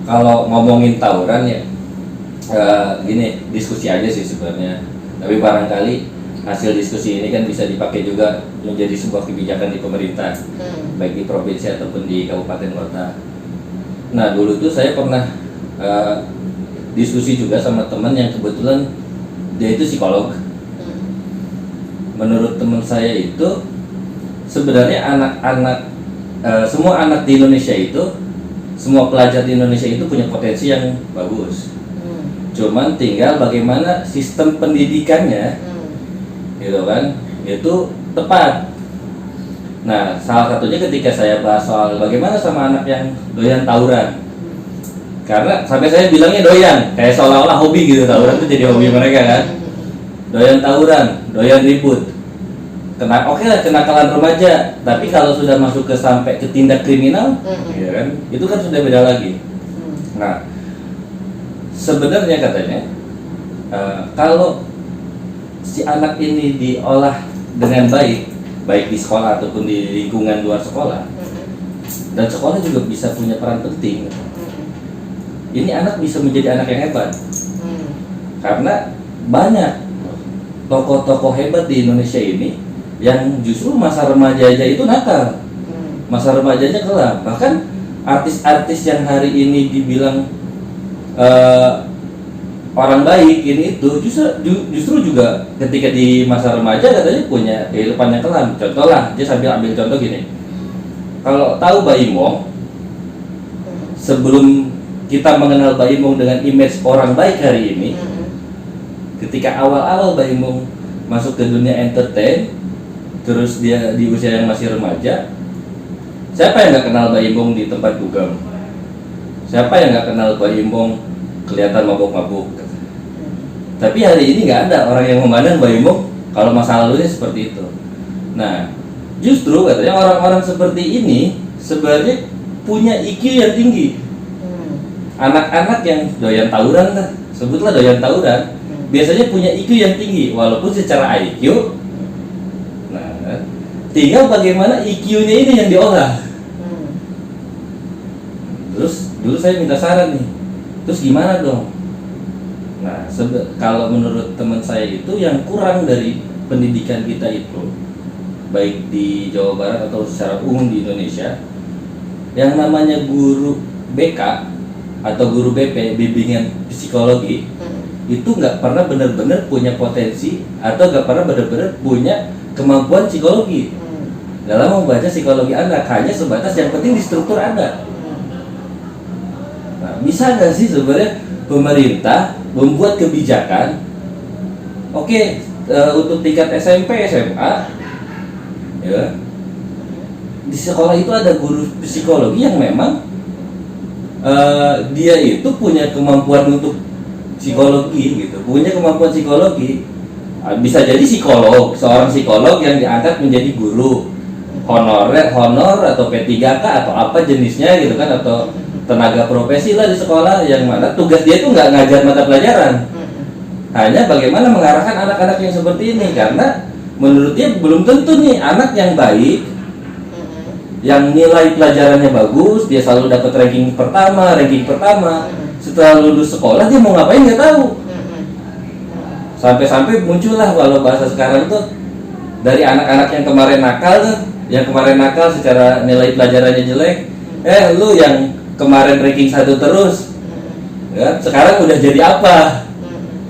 Kalau ngomongin tawuran ya, gini diskusi aja sih sebenarnya. Tapi barangkali hasil diskusi ini kan bisa dipakai juga menjadi sebuah kebijakan di pemerintah, baik di provinsi ataupun di kabupaten kota. Nah dulu tuh saya pernah diskusi juga sama teman yang kebetulan dia itu psikolog. Menurut teman saya itu sebenarnya anak-anak semua anak di Indonesia itu, semua pelajar di Indonesia itu punya potensi yang bagus. Cuman tinggal bagaimana sistem pendidikannya, gitu kan, itu tepat. Nah, salah satunya ketika saya bahas soal bagaimana sama anak yang doyan tawuran. Karena sampai saya bilangnya doyan, kayak seolah-olah hobi gitu, tawuran itu jadi hobi mereka kan. Doyan tawuran, doyan ribut. Oke lah, kenakalan remaja, tapi kalau sudah masuk ke sampai ke tindak kriminal, ya kan, itu kan sudah beda lagi. Nah, sebenarnya katanya kalau si anak ini diolah dengan baik, baik di sekolah ataupun di lingkungan luar sekolah, dan sekolah juga bisa punya peran penting. Ini anak bisa menjadi anak yang hebat, karena banyak tokoh-tokoh hebat di Indonesia ini yang justru masa remaja aja itu nakal, masa remajanya kelam. Bahkan artis-artis yang hari ini dibilang orang baik ini itu justru juga ketika di masa remaja katanya punya kehidupan yang kelam. Contoh lah, dia sambil ambil contoh gini. Kalau tahu Baim Wong, sebelum kita mengenal Baim Wong dengan image orang baik hari ini, ketika awal-awal Baim Wong masuk ke dunia entertain, terus dia di usia yang masih remaja, siapa yang nggak kenal Baim Wong di tempat dugem? Siapa yang nggak kenal Baim Wong kelihatan mabuk-mabuk? Tapi hari ini nggak ada orang yang memandang Baim Wong kalau masa lalunya seperti itu. Nah, justru katanya orang-orang seperti ini sebenarnya punya IQ yang tinggi. Anak-anak yang doyan tawuran kan, sebutlah doyan tawuran, biasanya punya IQ yang tinggi, walaupun secara IQ. Nah, tinggal bagaimana IQ-nya ini yang diolah. Terus dulu saya minta saran nih, terus gimana dong? Nah, kalau menurut teman saya itu yang kurang dari pendidikan kita itu, baik di Jawa Barat atau secara umum di Indonesia, yang namanya guru BK atau guru BP, bimbingan psikologi, itu nggak pernah benar-benar punya potensi atau nggak pernah benar-benar punya kemampuan psikologi dalam membaca psikologi anak, hanya sebatas yang penting di struktur anak. Nah, bisa nggak sih sebenarnya pemerintah membuat kebijakan, untuk tingkat SMP, SMA, ya, di sekolah itu ada guru psikologi yang memang dia itu punya kemampuan untuk psikologi gitu, punya kemampuan psikologi. Bisa jadi psikolog, seorang psikolog yang diangkat menjadi guru honor atau P3K atau apa jenisnya gitu kan, atau tenaga profesi lah di sekolah, yang mana tugas dia itu nggak ngajar mata pelajaran, hanya bagaimana mengarahkan anak-anak yang seperti ini. Karena menurut dia belum tentu nih anak yang baik, yang nilai pelajarannya bagus, dia selalu dapat ranking pertama, setelah lulus sekolah dia mau ngapain nggak tahu. Sampai-sampai muncullah, kalau bahasa sekarang tuh, dari anak-anak yang kemarin nakal secara nilai pelajarannya jelek, lu yang kemarin ranking 1 terus, ya, sekarang udah jadi apa?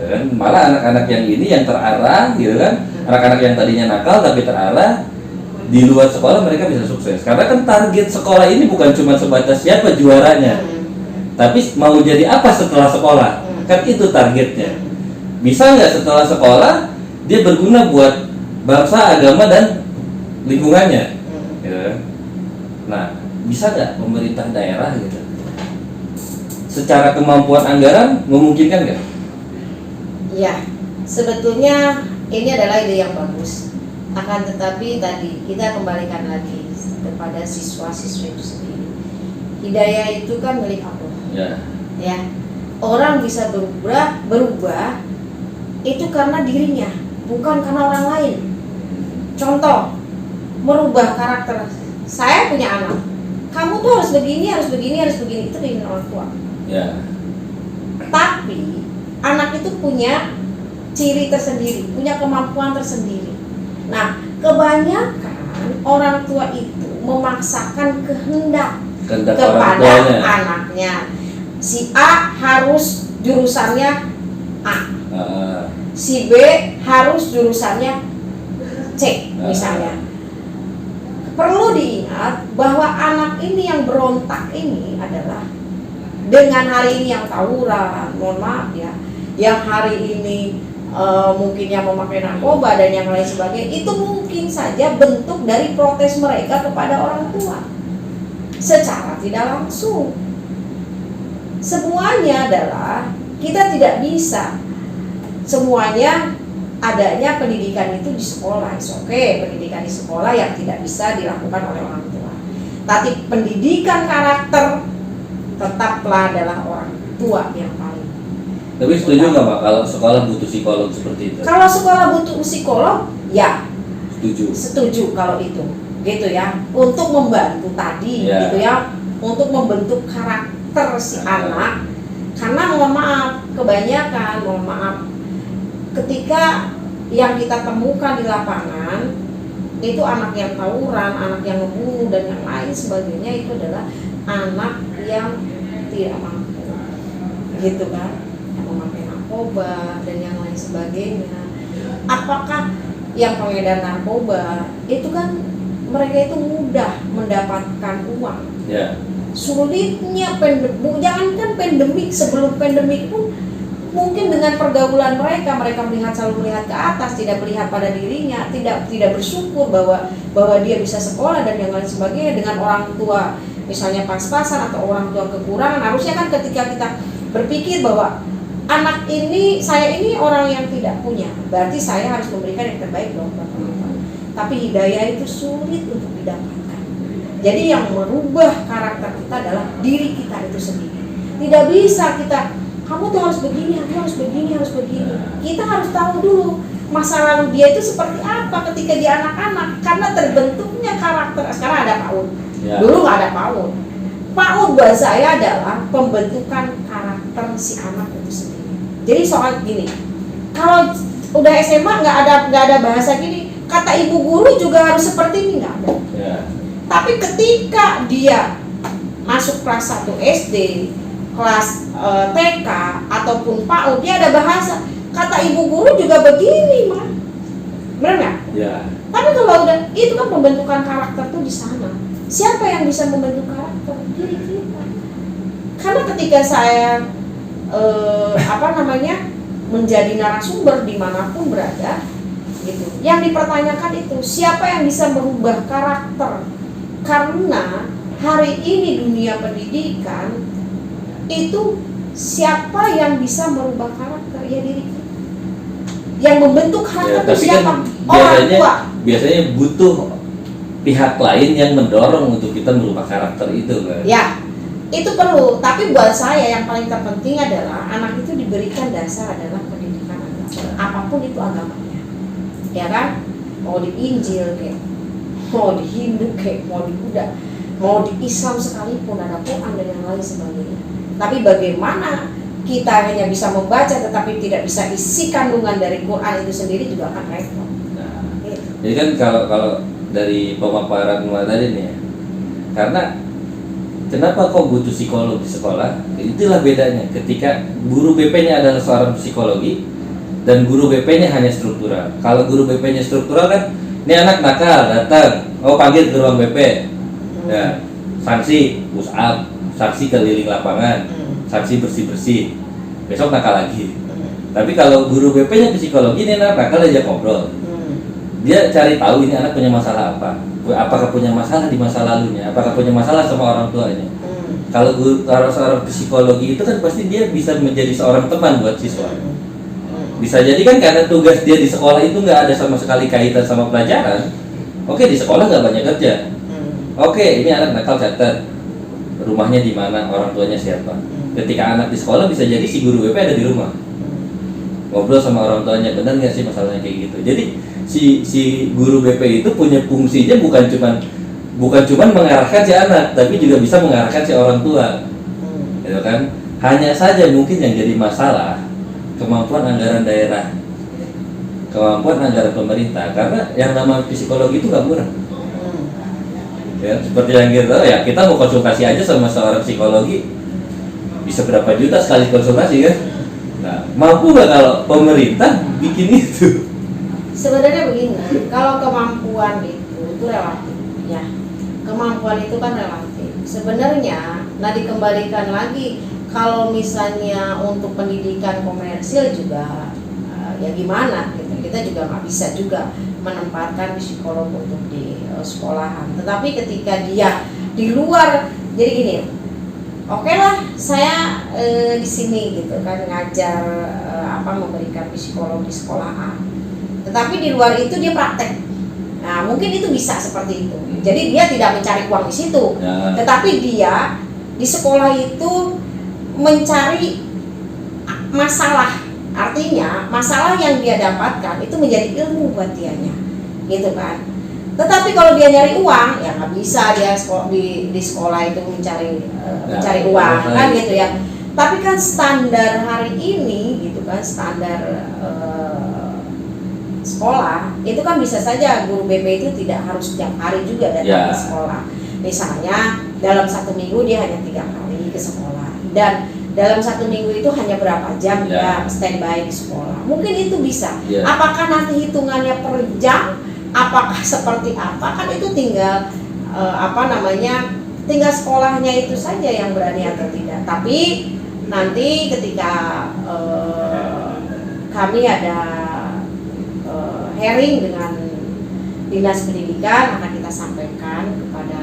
Dan malah anak-anak yang ini yang terarah, gitu kan, anak-anak yang tadinya nakal tapi terarah, di luar sekolah mereka bisa sukses. Karena kan target sekolah ini bukan cuma sebatas siapa juaranya, tapi mau jadi apa setelah sekolah, kan itu targetnya. Bisa nggak setelah sekolah dia berguna buat bangsa, agama, dan lingkungannya, gitu. Nah, bisa nggak pemerintah daerah gitu, secara kemampuan anggaran memungkinkan nggak? Ya, sebetulnya ini adalah ide yang bagus. Akan tetapi tadi kita kembalikan lagi kepada siswa-siswa itu sendiri. Hidayah itu kan milik Allah. Ya. Orang bisa berubah itu karena dirinya, bukan karena orang lain. Contoh, merubah karakter. Saya punya anak. Kamu tuh harus begini, itu keinginan orang tua. Ya. Tapi anak itu punya ciri tersendiri, punya kemampuan tersendiri. Nah, kebanyakan orang tua itu memaksakan kehendak Orang kepada tuanya. anaknya. Si A harus jurusannya A, si B harus jurusannya C misalnya. Perlu diingat bahwa anak ini yang berontak ini adalah dengan hari ini yang tawuran, mohon maaf ya, yang hari ini mungkin yang memakai narkoba dan yang lain sebagainya, itu mungkin saja bentuk dari protes mereka kepada orang tua secara tidak langsung. Semuanya adalah kita tidak bisa semuanya adanya pendidikan itu di sekolah. Oke, pendidikan di sekolah yang tidak bisa dilakukan oleh orang tua. Tapi pendidikan karakter tetaplah adalah orang tua yang paling. Tapi setuju nggak Pak kalau sekolah butuh psikolog seperti itu? Kalau sekolah butuh psikolog, ya Setuju kalau itu, gitu ya, untuk membantu tadi, gitu ya, untuk membentuk karakter si anak. Karena mohon maaf, kebanyakan ketika yang kita temukan di lapangan itu anak yang tawuran, anak yang ngebunuh dan yang lain sebagainya, itu adalah anak yang tidak mampu, gitu kan, yang memakai narkoba dan yang lain sebagainya. Apakah yang pengedar narkoba itu kan mereka itu mudah mendapatkan uang, sulitnya jangankan pandemik, sebelum pandemik pun mungkin dengan pergaulan mereka selalu melihat ke atas, tidak melihat pada dirinya, tidak bersyukur bahwa dia bisa sekolah dan yang lain sebagainya. Dengan orang tua misalnya pas-pasan atau orang tua kekurangan, harusnya kan ketika kita berpikir bahwa anak ini, saya ini orang yang tidak punya, berarti saya harus memberikan yang terbaik dong buat orang tua. Tapi hidayah itu sulit untuk didapatkan. Jadi yang merubah karakter kita adalah diri kita itu sendiri. Tidak bisa kita, kamu tuh harus begini, kamu harus begini, harus begini. Kita harus tahu dulu masa lalu dia itu seperti apa ketika dia anak-anak, karena terbentuknya karakter. Sekarang ada PAUD, dulu nggak ada PAUD. PAUD buat saya adalah pembentukan karakter si anak itu sendiri. Jadi soal gini, kalau udah SMA nggak ada bahasa gini, kata ibu guru juga harus seperti ini, nggak ada. Tapi ketika dia masuk kelas 1 SD, kelas TK ataupun PAUD, dia ada bahasa. Kata ibu guru juga begini, mah, benar nggak? Tapi kalau udah itu kan pembentukan karakter tuh di sana. Siapa yang bisa membentuk karakter? Diri kita. Karena ketika saya menjadi narasumber dimanapun berada, gitu, yang dipertanyakan itu siapa yang bisa merubah karakter. Karena hari ini dunia pendidikan itu siapa yang bisa merubah karakter? Ya diri kita. Yang membentuk karakter itu siapa? Kan orang tua. Biasanya butuh pihak lain yang mendorong untuk kita merubah karakter itu kan? Ya, itu perlu. Tapi buat saya yang paling terpenting adalah anak itu diberikan dasar adalah pendidikan agama. Apapun itu agamanya, ya kan? Mau di Injil kayak, mau di Hindu kayak, mau di Buddha, mau di Islam sekalipun, ada Quran dan yang lain sebagainya. Tapi bagaimana kita hanya bisa membaca tetapi tidak bisa isi kandungan dari Quran itu sendiri juga akan repot. Gitu. Jadi kan kalau dari pemaparan tadi nih ya, karena kenapa kok butuh psikolog di sekolah? Itulah bedanya ketika guru BP-nya adalah seorang psikologi dan guru BP-nya hanya struktural. Kalau guru BP-nya struktural kan, ini anak nakal datang, panggil ke ruang BP, ya, sanksi push up, sanksi keliling lapangan, sanksi bersih-bersih, besok nakal lagi. Tapi kalau guru BP-nya psikologi, ini anak nakal aja ngobrol. Dia cari tahu ini anak punya masalah apa, apakah punya masalah di masa lalunya, apakah punya masalah sama orang tuanya. Kalau seorang psikologi itu kan pasti dia bisa menjadi seorang teman buat siswa. Bisa jadi kan karena tugas dia di sekolah itu nggak ada sama sekali kaitan sama pelajaran. Oke, di sekolah nggak banyak kerja. Oke, ini anak nakal, catat rumahnya di mana, orang tuanya siapa. Ketika anak di sekolah bisa jadi si guru BP ada di rumah, ngobrol sama orang tuanya, benar nggak sih masalahnya kayak gitu. Jadi si guru BP itu punya fungsinya bukan cuman mengarahkan si anak, tapi juga bisa mengarahkan si orang tua, gitu kan. Hanya saja mungkin yang jadi masalah kemampuan anggaran daerah, kemampuan anggaran pemerintah, karena yang nama psikologi itu nggak murah. Ya, seperti yang kita tahu ya, kita mau konsultasi aja sama seorang psikologi bisa berapa juta sekali konsultasi kan? Nah, mampu nggak kalau pemerintah bikin itu? Sebenarnya begini, kalau kemampuan itu relatif ya. Kemampuan itu kan relatif. Sebenarnya, nah dikembalikan lagi, kalau misalnya untuk pendidikan komersil juga ya gimana gitu. Kita juga nggak bisa juga menempatkan psikolog untuk di sekolahan. Tetapi ketika dia di luar, jadi gini, oke lah saya di sini gitu kan ngajar memberikan psikolog di sekolahan. Tetapi di luar itu dia praktek. Nah, mungkin itu bisa seperti itu. Jadi dia tidak mencari uang di situ, Ya. tetapi dia di sekolah itu mencari masalah. Artinya masalah yang dia dapatkan itu menjadi ilmu buat dianya, gitu kan. Tetapi kalau dia nyari uang, ya nggak bisa dia di sekolah itu mencari uang kan gitu ya. Tapi kan standar hari ini gitu kan, standar sekolah itu kan bisa saja guru BP itu tidak harus setiap hari juga datang ke sekolah. Misalnya dalam 1 minggu dia hanya 3 kali ke sekolah, dan dalam 1 minggu itu hanya berapa jam dia standby di sekolah. Mungkin itu bisa. Apakah nanti hitungannya per jam? Apakah seperti apa? Kan itu tinggal tinggal sekolahnya itu saja yang berani atau tidak. Tapi nanti ketika kami ada hearing dengan Dinas Pendidikan, akan kita sampaikan kepada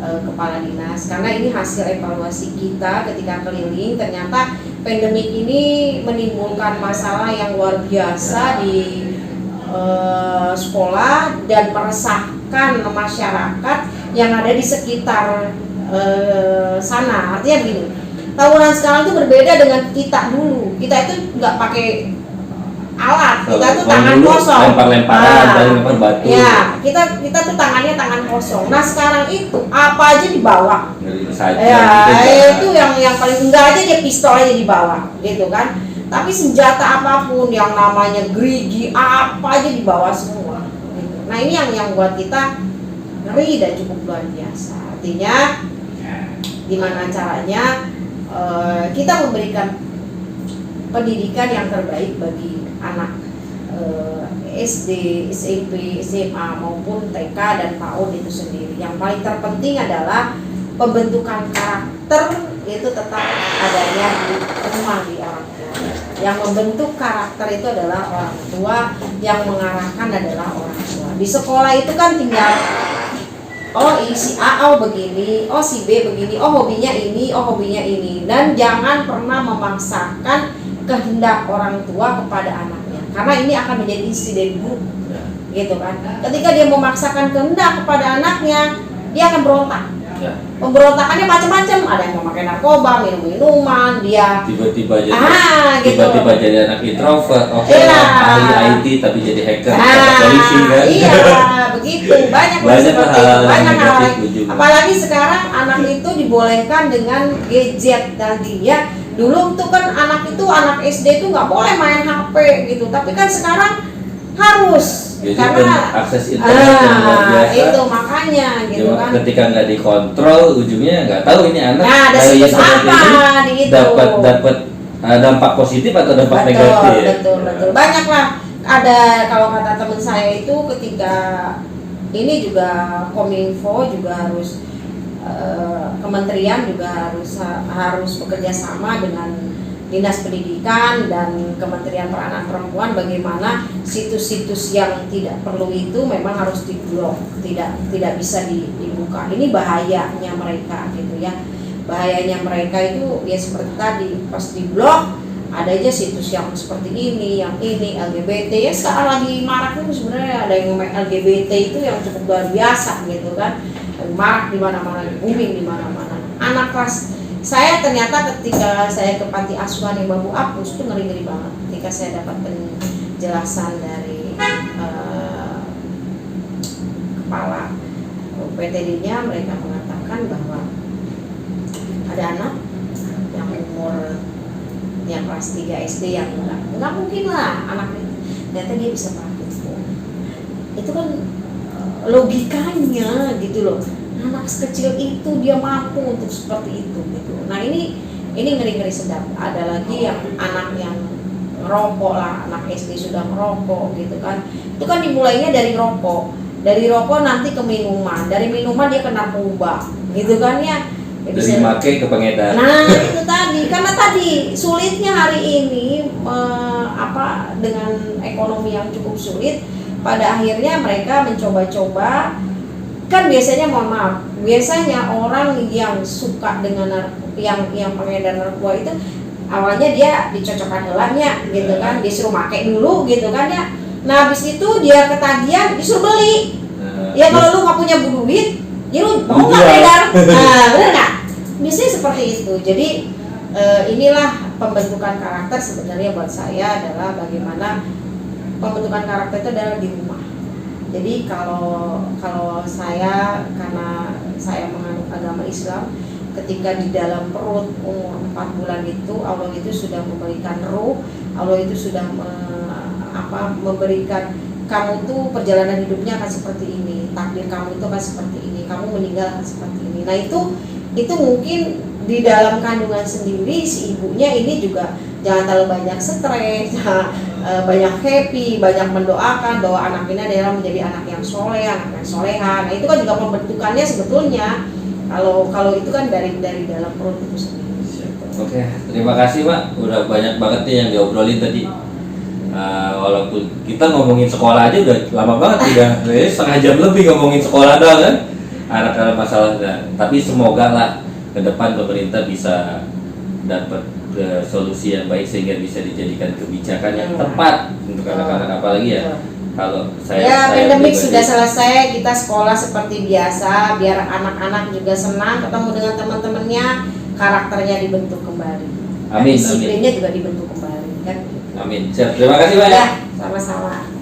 kepala dinas, karena ini hasil evaluasi kita ketika keliling. Ternyata pandemik ini menimbulkan masalah yang luar biasa di sekolah dan meresahkan masyarakat yang ada di sekitar sana. Artinya begini, tawuran sekarang itu berbeda dengan kita dulu. Kita itu nggak pakai alat, kita tuh tangan kosong, lempar batu. Ya, kita tuh tangannya tangan kosong. Nah sekarang itu apa aja dibawa. Itu yang paling enggak aja dia pistol aja dibawa, gitu kan. Tapi senjata apapun yang namanya gerigi apa aja dibawa semua. Gitu. Nah ini yang buat kita ngeri dan cukup luar biasa. Artinya gimana caranya kita memberikan pendidikan yang terbaik bagi anak SD, SMP, SMA maupun TK dan PAUD itu sendiri. Yang paling terpenting adalah pembentukan karakter itu tetap adanya di rumah, di orang tua. Yang membentuk karakter itu adalah orang tua, yang mengarahkan adalah orang tua. Di sekolah itu kan tinggal si A begini, si B begini, hobinya ini, hobinya ini. Dan jangan pernah memaksakan kehendak orang tua kepada anaknya, karena ini akan menjadi insiden buruk, gitu kan. Ketika dia memaksakan kehendak kepada anaknya, dia akan berontak. Pemberontakannya macam-macam, ada yang memakai narkoba, minum-minuman, dia tiba-tiba jadi tiba-tiba jadi anak introvert, ahli IT tapi jadi hacker, polisi kan. Iya, begitu. Banyak seperti itu, banyak hal. Apalagi sekarang anak itu dibolehkan dengan gadget tadi ya. Dulu tuh kan anak SD itu nggak boleh main HP gitu, tapi kan sekarang harus. Jadi karena akses internet yang luar biasa. Itu makanya gitu kan. Ketika nggak dikontrol, ujungnya nggak tahu ini anak dari apa ini dapat dampak positif atau dampak negatif. Betul. Banyak lah. Ada, kalau kata teman saya itu ketika ini juga Kominfo juga harus kementerian juga harus bekerja sama dengan Dinas Pendidikan dan Kementerian Peranan Perempuan, bagaimana situs-situs yang tidak perlu itu memang harus diblok, tidak bisa dibuka. Ini bahayanya mereka gitu ya. Bahayanya mereka itu ya seperti tadi, pas diblok ada aja situs yang seperti ini, yang ini LGBT ya. Sekarang lagi marak itu sebenarnya ada yang LGBT itu yang cukup luar biasa gitu kan. Marak di mana-mana, booming di mana-mana. Anak kelas saya ternyata ketika saya ke panti asuhan yang Babu Apus itu ngeri-ngeri banget. Ketika saya dapat penjelasan dari kepala PTD-nya, mereka mengatakan bahwa ada anak yang umur yang kelas 3 SD yang nggak mungkin lah anak itu ternyata dia bisa pakai phone. Itu kan logikanya gitu loh, anak sekecil itu dia mampu untuk seperti itu gitu. Nah ini ngeri-ngeri sedap. Ada lagi yang anak yang ngerokok lah, anak SD sudah merokok gitu kan. Itu kan dimulainya dari rokok, nanti ke minuman, dari minuman dia kena narkoba gitu kan ya. Dari make ke pengedar. Nah itu tadi, karena tadi sulitnya hari ini dengan ekonomi yang cukup sulit, pada akhirnya mereka mencoba-coba. Kan biasanya, mohon maaf, biasanya orang yang suka dengan yang pengedar narkoba itu awalnya dia dicocokkan helanya gitu kan, disuruh pakai dulu gitu kan ya. Nah habis itu dia ketagihan disuruh beli. Ya kalau lu nggak punya duit, ya lu mau nggak beredar? Nah benar nggak? Biasanya seperti itu. Jadi inilah pembentukan karakter sebenarnya buat saya adalah bagaimana pembentukan karakter itu adalah di rumah. Jadi kalau saya, karena saya menganut agama Islam, ketika di dalam perut umur 4 bulan itu Allah itu sudah memberikan ruh, Allah itu sudah memberikan kamu tuh perjalanan hidupnya akan seperti ini, takdir kamu itu akan seperti ini, kamu meninggal akan seperti ini. Nah itu mungkin di dalam kandungan sendiri si ibunya ini juga jangan terlalu banyak stres, banyak happy, banyak mendoakan bahwa anak ini adalah menjadi anak yang soleh, anak yang soleha. Nah itu kan juga pembentukannya sebetulnya kalau itu kan dari dalam perut itu sendiri. Oke, terima kasih Pak, udah banyak banget nih yang diobrolin tadi. Walaupun kita ngomongin sekolah aja udah lama banget, udah setengah jam lebih ngomongin sekolah doang kan, anak-anak masalah. Tapi semoga lah ke depan pemerintah bisa dapat solusi yang baik sehingga bisa dijadikan kebijakan yang tepat untuk anak-anak, apalagi ya kalau saya pandemik sudah selesai, kita sekolah seperti biasa biar anak-anak juga senang ketemu dengan teman-temannya, karakternya dibentuk kembali, disiplinnya juga dibentuk kembali kan. Amin. Siap. Terima kasih Pak. Ya, sama-sama.